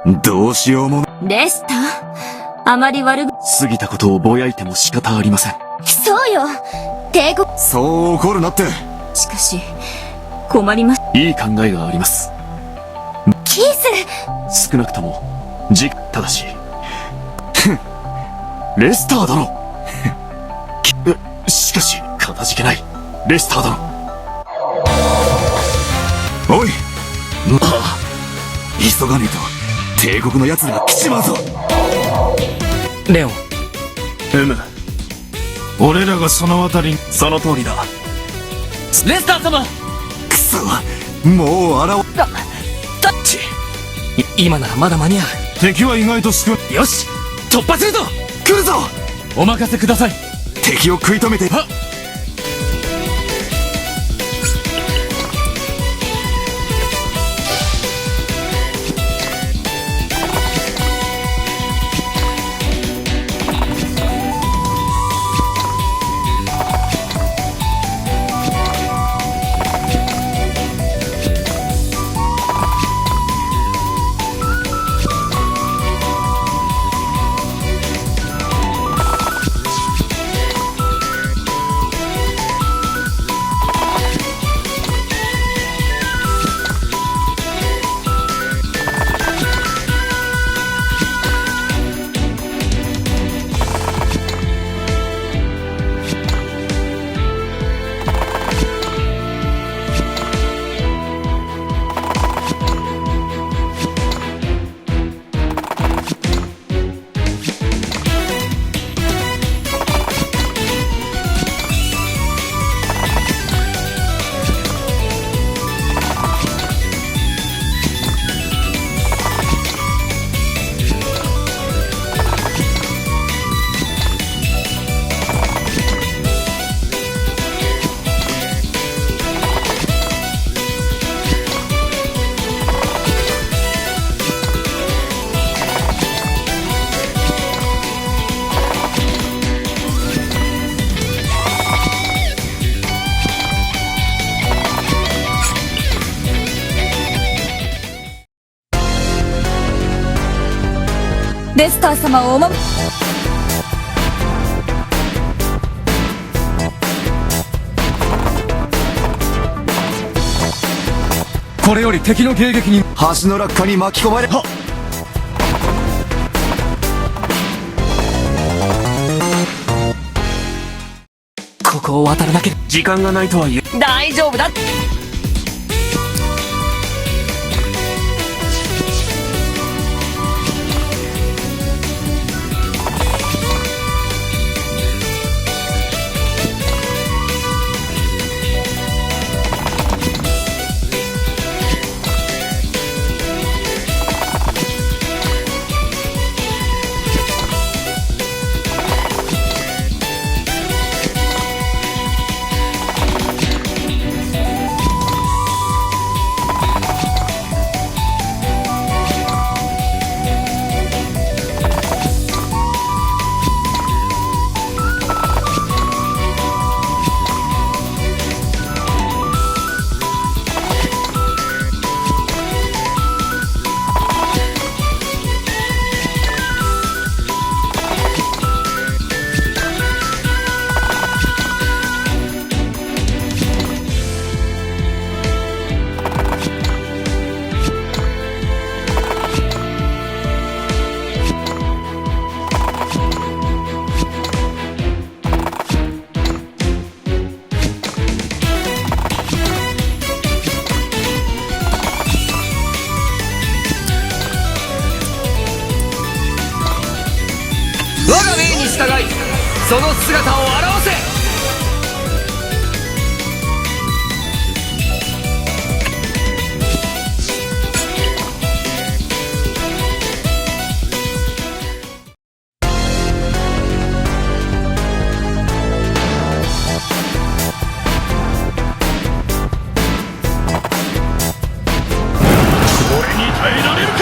どうしようもレスター、あまり悪ぐ、過ぎたことをぼやいても仕方ありません。そうよ、帝国。そう怒るなって。しかし、困ります。いい考えがあります。キース。少なくとも、ただし、レスター殿しかし、かたじけない。レスター殿。おい、まあ、急がねえと、帝国の奴らが来ちまうぞ。レオン、俺らがそのあたりに。その通りだ。レスター様。くそ、もうタッチ。今ならまだ間に合う。敵は意外と少よし、突破するぞ。来るぞ。お任せください。敵を食い止めて。はっ。レスター様をお守り。これより敵の迎撃に。橋の落下に巻き込まれ。はっ。ここを渡るだけ。時間がないとはいえ。大丈夫だ。我が命に従い、その姿を現せ。俺に耐えられるか。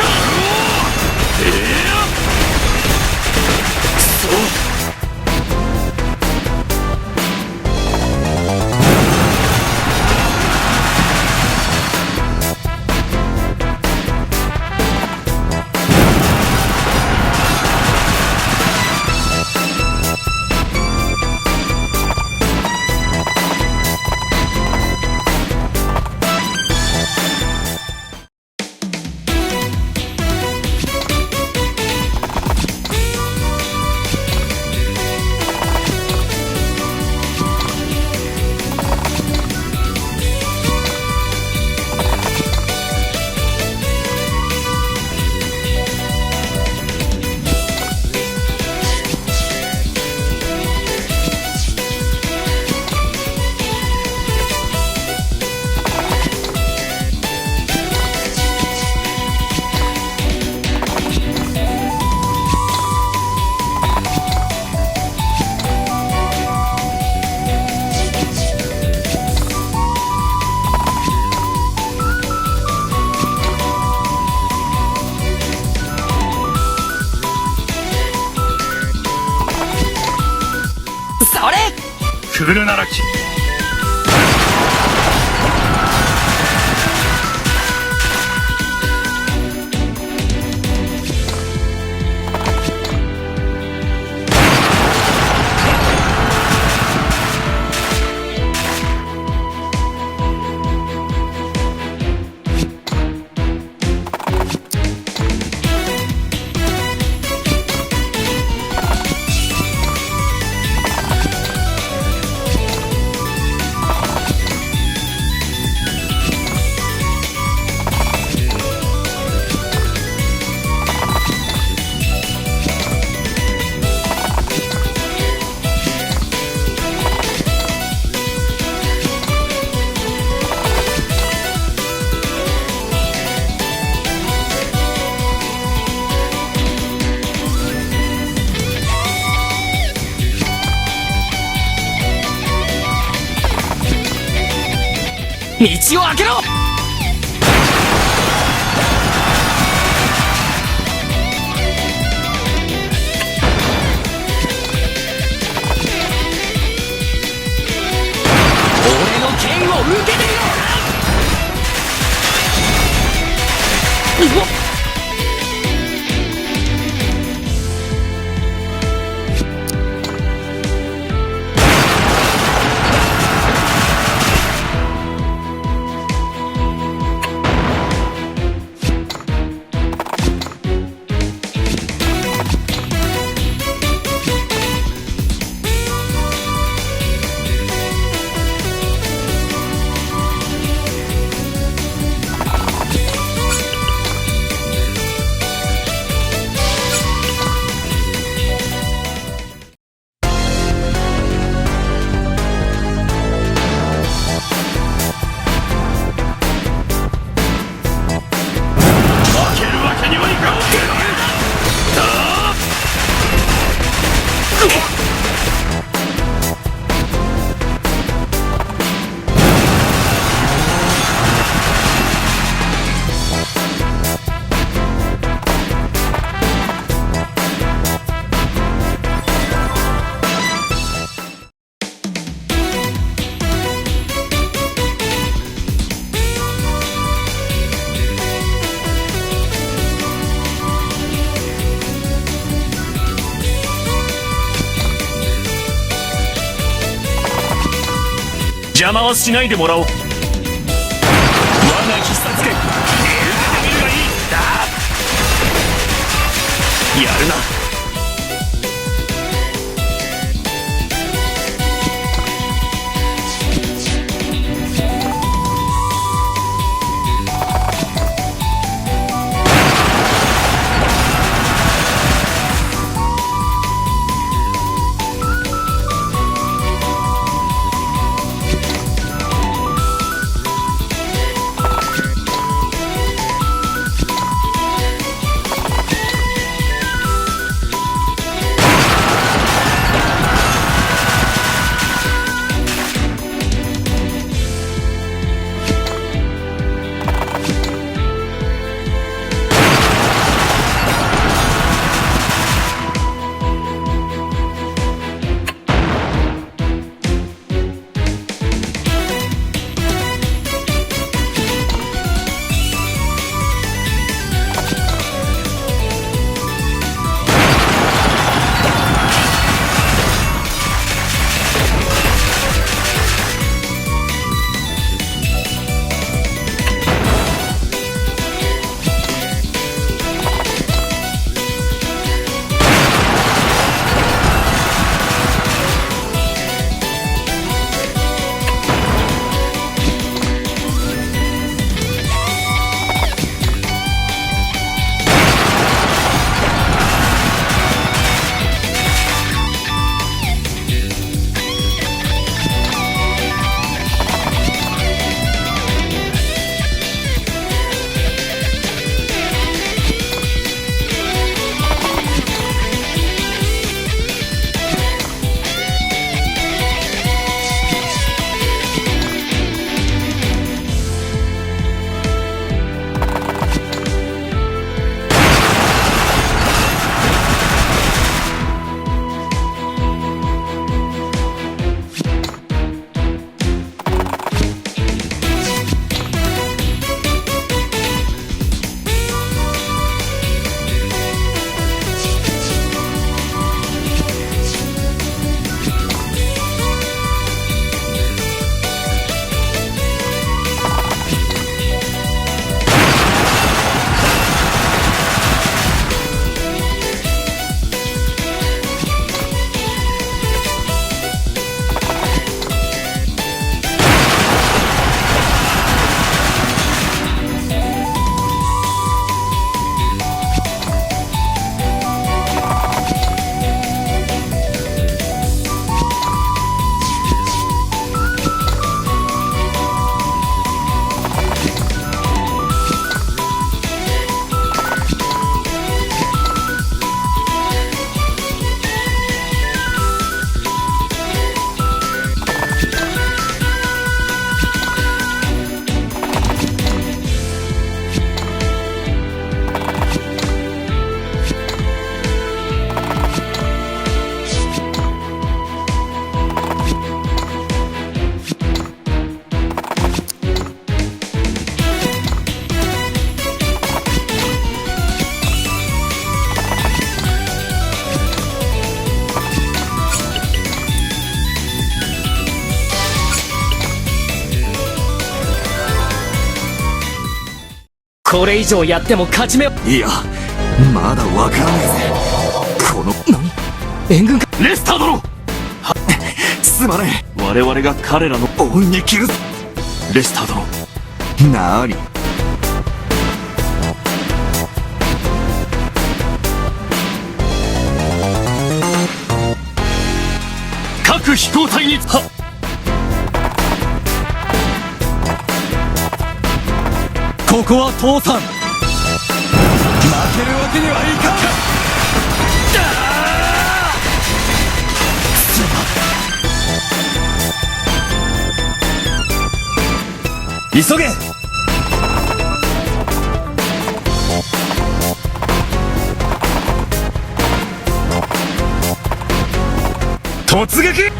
来るなら道を開けろ。俺の剣を受けてみろ。うわっ、邪魔はしないでもらおう。我が必殺剣受けてみるがいい。やるな。これ以上やっても勝ち目。いや、まだわからねえぜ。この、援軍か。レスター殿すまねえ。我々が彼らの恩に着る。レスター殿。なーに。各飛行隊に、はっ。ここは倒産。負けるわけにはいかん。急げ。突撃。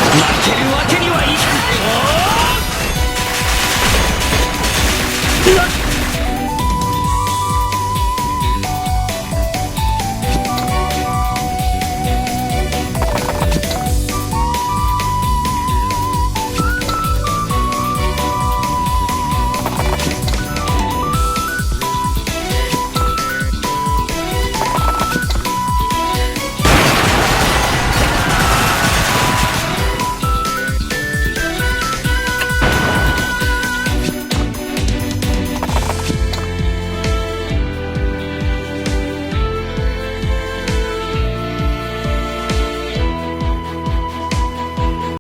負けるわけにはいかない。